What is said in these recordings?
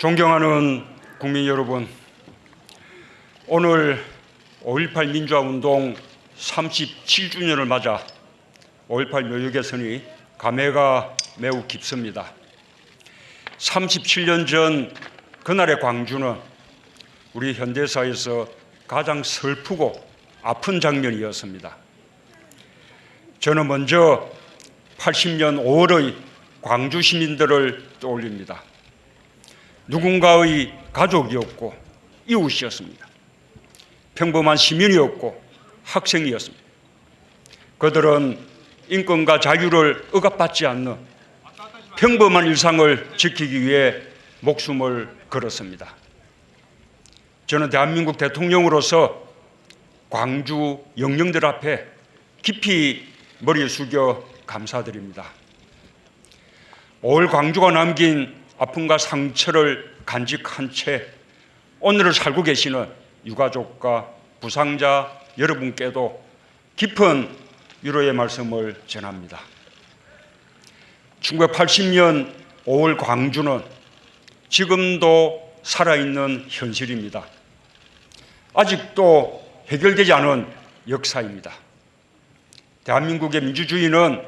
존경하는 국민 여러분, 오늘 5.18 민주화운동 37주년을 맞아 5.18 묘역개선이 감회가 매우 깊습니다. 37년 전 그날의 광주는 우리 현대사에서 가장 슬프고 아픈 장면이었습니다. 저는 먼저 80년 5월의 광주 시민들을 떠올립니다. 누군가의 가족이었고 이웃이었습니다. 평범한 시민이었고 학생이었습니다. 그들은 인권과 자유를 억압받지 않는 평범한 일상을 지키기 위해 목숨을 걸었습니다. 저는 대한민국 대통령으로서 광주 영령들 앞에 깊이 머리 숙여 감사드립니다. 5월 광주가 남긴 아픔과 상처를 간직한 채 오늘을 살고 계시는 유가족과 부상자 여러분께도 깊은 위로의 말씀을 전합니다. 1980년 5월 광주는 지금도 살아있는 현실입니다. 아직도 해결되지 않은 역사입니다. 대한민국의 민주주의는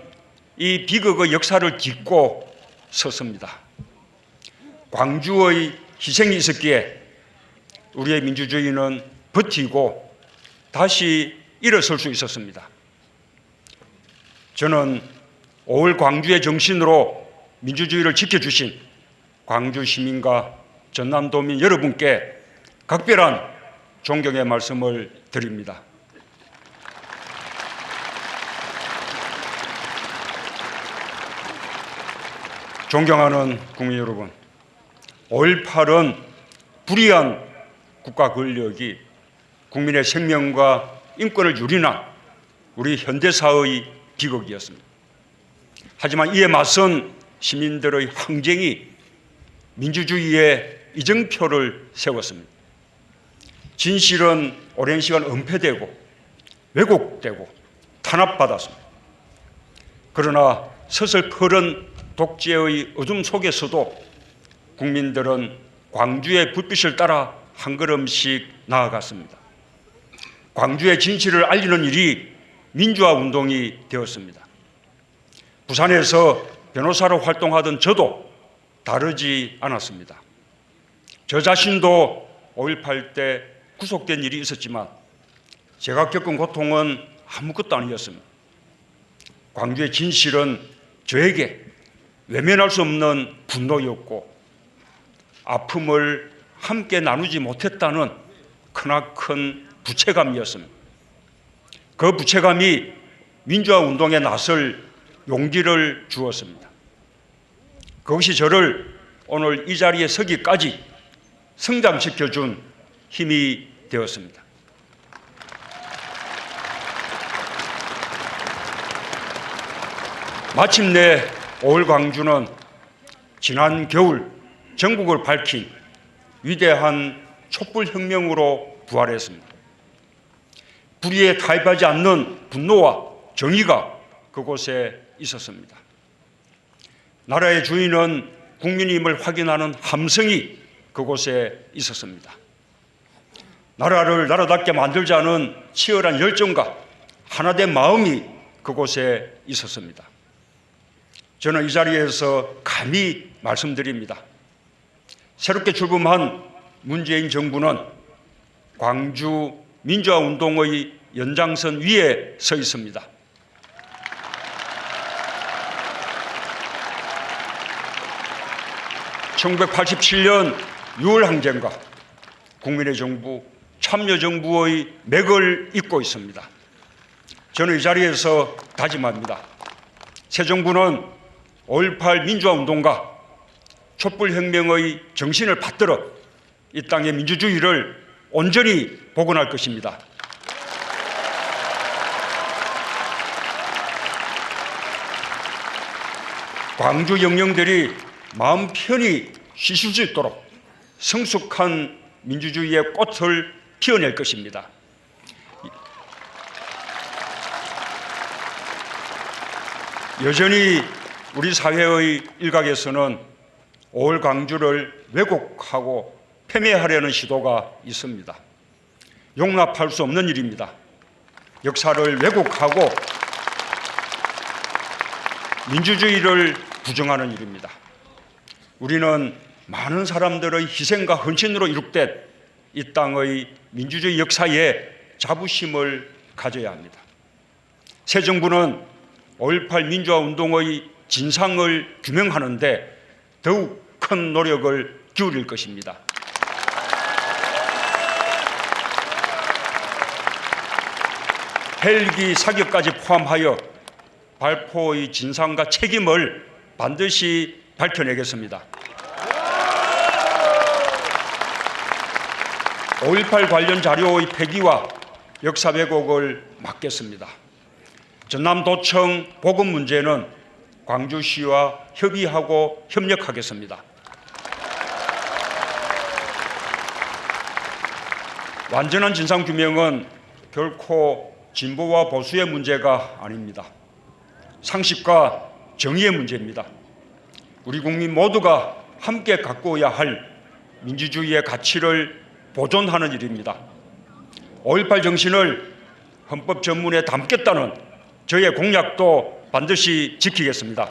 이 비극의 역사를 딛고 섰습니다. 광주의 희생이 있었기에 우리의 민주주의는 버티고 다시 일어설 수 있었습니다. 저는 5월 광주의 정신으로 민주주의를 지켜주신 광주 시민과 전남도민 여러분께 각별한 존경의 말씀을 드립니다. 존경하는 국민 여러분, 5.18은 불의한 국가 권력이 국민의 생명과 인권을 유린한 우리 현대사의 비극이었습니다. 하지만 이에 맞선 시민들의 항쟁이 민주주의의 이정표를 세웠습니다. 진실은 오랜 시간 은폐되고 왜곡되고 탄압받았습니다. 그러나 서슬퍼런 독재의 어둠 속에서도 국민들은 광주의 불빛을 따라 한 걸음씩 나아갔습니다. 광주의 진실을 알리는 일이 민주화운동이 되었습니다. 부산에서 변호사로 활동하던 저도 다르지 않았습니다. 저 자신도 5.18 때 구속된 일이 있었지만 제가 겪은 고통은 아무것도 아니었습니다. 광주의 진실은 저에게 외면할 수 없는 분노였고 아픔을 함께 나누지 못했다는 크나큰 부채감이었습니다. 그 부채감이 민주화운동에 나설 용기를 주었습니다. 그것이 저를 오늘 이 자리에 서기까지 성장시켜준 힘이 되었습니다. 마침내 5월 광주는 지난 겨울 전국을 밝힌 위대한 촛불혁명으로 부활했습니다. 불의에 타협하지 않는 분노와 정의가 그곳에 있었습니다. 나라의 주인은 국민임을 확인하는 함성이 그곳에 있었습니다. 나라를 나라답게 만들자는 치열한 열정과 하나된 마음이 그곳에 있었습니다. 저는 이 자리에서 감히 말씀드립니다. 새롭게 출범한 문재인 정부는 광주 민주화운동의 연장선 위에 서 있습니다. (1987년) 6월 항쟁과 국민의 정부, 참여정부의 맥을 잇고 있습니다. 저는 이 자리에서 다짐합니다. 새 정부는 5.18 민주화운동과 촛불혁명의 정신을 받들어 이 땅의 민주주의를 온전히 복원할 것입니다. 광주 영령들이 마음 편히 쉬실 수 있도록 성숙한 민주주의의 꽃을 피워낼 것입니다. 여전히 우리 사회의 일각에서는 5월 광주를 왜곡하고 폄훼하려는 시도가 있습니다. 용납할 수 없는 일입니다. 역사를 왜곡하고 민주주의를 부정하는 일입니다. 우리는 많은 사람들의 희생과 헌신으로 이룩된 이 땅의 민주주의 역사에 자부심을 가져야 합니다. 새 정부는 5.18 민주화 운동의 진상을 규명하는 데 더욱 큰 노력을 기울일 것입니다. 헬기 사격까지 포함하여 발포의 진상과 책임을 반드시 밝혀내겠습니다. 5.18 관련 자료의 폐기와 역사 왜곡을 막겠습니다. 전남도청 보급 문제는 광주시와 협의하고 협력하겠습니다. 완전한 진상규명은 결코 진보와 보수의 문제가 아닙니다. 상식과 정의의 문제입니다. 우리 국민 모두가 함께 가꾸어야 할 민주주의의 가치를 보존하는 일입니다. 5.18 정신을 헌법 전문에 담겠다는 저의 공약도 반드시 지키겠습니다.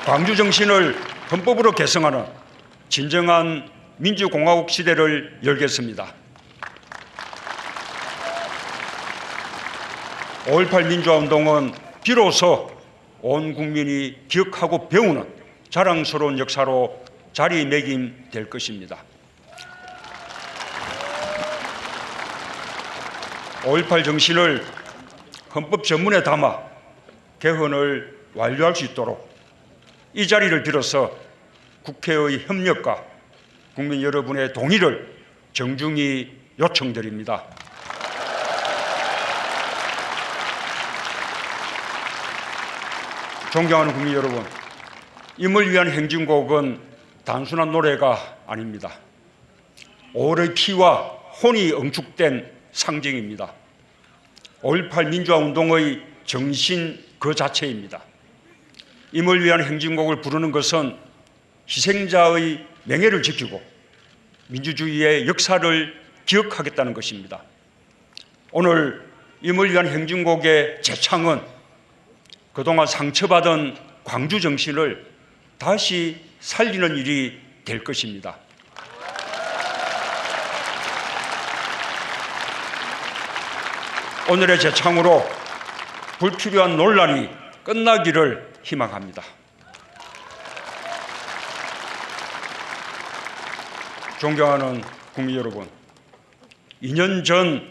광주 정신을 헌법으로 개성하는 진정한 민주공화국 시대를 열겠습니다. 5.18 민주화 운동은 비로소 온 국민이 기억하고 배우는 자랑스러운 역사로 자리매김될 것입니다. 5.18 정신을 헌법 전문에 담아 개헌을 완료할 수 있도록 이 자리를 빌어서 국회의 협력과 국민 여러분의 동의를 정중히 요청드립니다. 존경하는 국민 여러분, 임을 위한 행진곡은 단순한 노래가 아닙니다. 5월의 피와 혼이 응축된 상징입니다. 5.18 민주화 운동의 정신 그 자체입니다. 임을 위한 행진곡을 부르는 것은 희생자의 명예를 지키고 민주주의의 역사를 기억하겠다는 것입니다. 오늘 임을 위한 행진곡의 재창은 그동안 상처받은 광주 정신을 다시 살리는 일이 될 것입니다. 오늘의 재창으로 불필요한 논란이 끝나기를 희망합니다. 존경하는 국민 여러분, 2년 전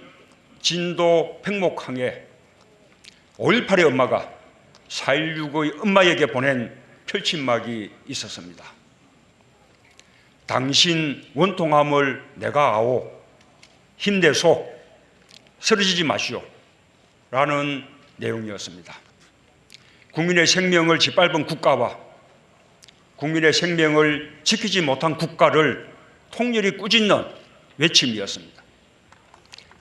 진도 팽목항에 5.18의 엄마가 4.16의 엄마에게 보낸 펼침막이 있었습니다. 당신 원통함을 내가 아오, 힘내소, 쓰러지지 마시오 라는 내용이었습니다. 국민의 생명을 짓밟은 국가와 국민의 생명을 지키지 못한 국가를 통렬히 꾸짖는 외침이었습니다.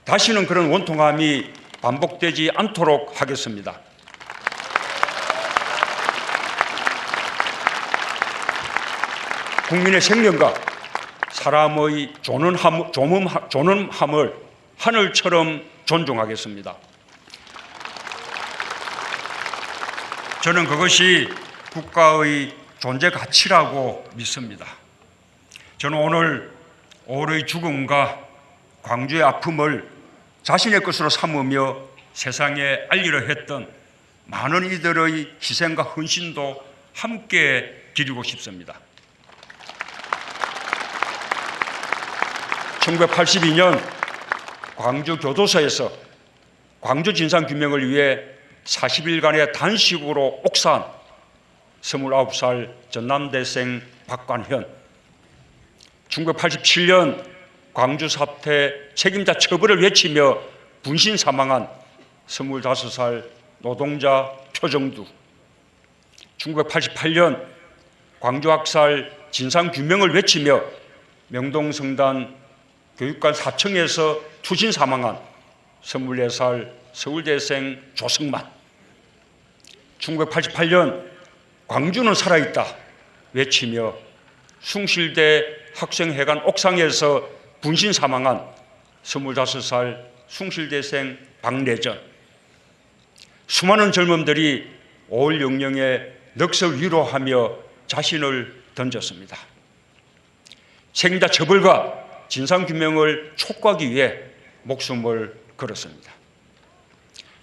다시는 그런 원통함이 반복되지 않도록 하겠습니다. 국민의 생명과 사람의 존엄함을 하늘처럼 존중하겠습니다. 저는 그것이 국가의 존재 가치라고 믿습니다. 저는 오늘 5월의 죽음과 광주의 아픔을 자신의 것으로 삼으며 세상에 알리려 했던 많은 이들의 희생과 헌신도 함께 기리고 싶습니다. 1982년 광주 교도소에서 광주 진상규명을 위해 40일간의 단식으로 옥사한 29살 전남대생 박관현, 1987년 광주 사태 책임자 처벌을 외치며 분신 사망한 25살 노동자 표정두, 1988년 광주 학살 진상규명을 외치며 명동성단 교육관 4층에서 투신 사망한 24살 서울대생 조승만, 1988년 광주는 살아있다 외치며 숭실대 학생회관 옥상에서 분신 사망한 25살 숭실대생 박래전. 수많은 젊음들이 5월 영령에 넋을 위로하며 자신을 던졌습니다. 책임자 처벌과 진상규명을 촉구하기 위해 목숨을 걸었습니다.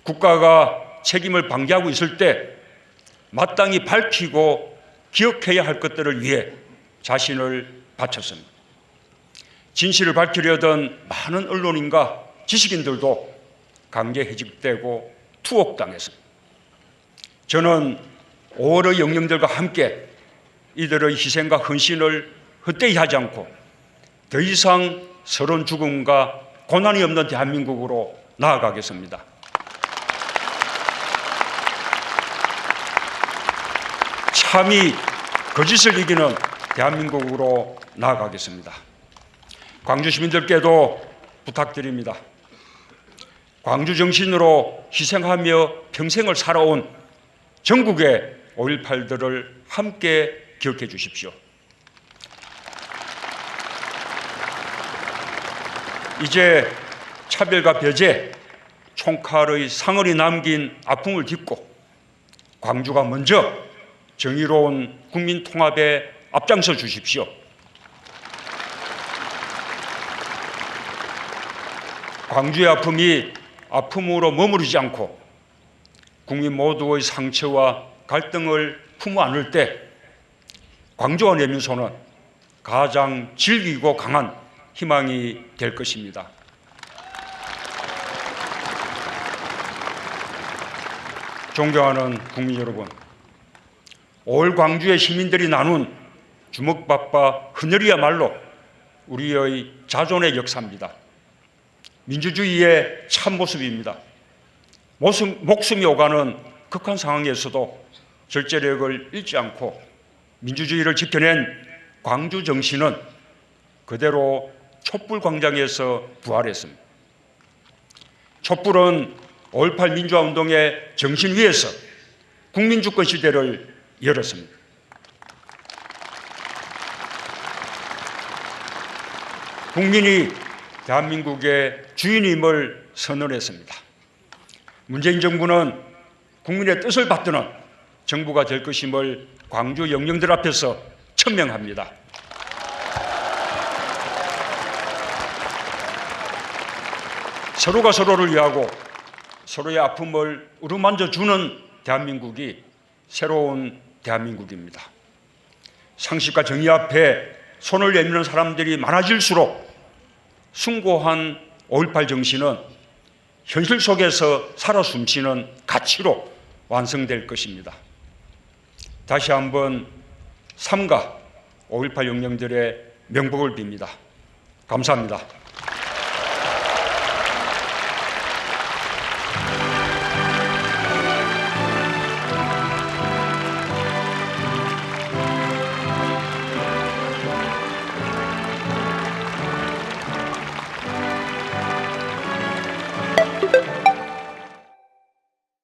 국가가 책임을 방기하고 있을 때 마땅히 밝히고 기억해야 할 것들을 위해 자신을 바쳤습니다. 진실을 밝히려던 많은 언론인과 지식인들도 강제 해직되고 투옥당했습니다. 저는 5월의 영령들과 함께 이들의 희생과 헌신을 헛되이 하지 않고 더 이상 서러운 죽음과 고난이 없는 대한민국으로 나아가겠습니다. 참이 거짓을 이기는 대한민국으로 나아가겠습니다. 광주 시민들께도 부탁드립니다. 광주 정신으로 희생하며 평생을 살아온 전국의 5.18들을 함께 기억해 주십시오. 이제 차별과 배제, 총칼의 상흔이 남긴 아픔을 딛고 광주가 먼저 정의로운 국민 통합에 앞장서 주십시오. 광주의 아픔이 아픔으로 머무르지 않고 국민 모두의 상처와 갈등을 품어 안을 때 광주와 내민소는 가장 질기고 강한 희망이 될 것입니다. 존경하는 국민 여러분, 5월 광주의 시민들이 나눈 주먹밥과 헌혈이야말로 우리의 자존의 역사입니다. 민주주의의 참모습입니다. 목숨이 오가는 극한 상황에서도 절제력을 잃지 않고 민주주의를 지켜낸 광주 정신은 그대로 촛불 광장에서 부활했습니다. 촛불은 5.18 민주화운동의 정신 위에서 국민주권 시대를 열었습니다. 국민이 대한민국의 주인임을 선언했습니다. 문재인 정부는 국민의 뜻을 받드는 정부가 될 것임을 광주 영령들 앞에서 천명합니다. 서로가 서로를 위하고 서로의 아픔을 어루만져주는 대한민국이 새로운 대한민국입니다. 상식과 정의 앞에 손을 내미는 사람들이 많아질수록 숭고한 5.18 정신은 현실 속에서 살아 숨쉬는 가치로 완성될 것입니다. 다시 한번 삼가 5.18 영령들의 명복을 빕니다. 감사합니다.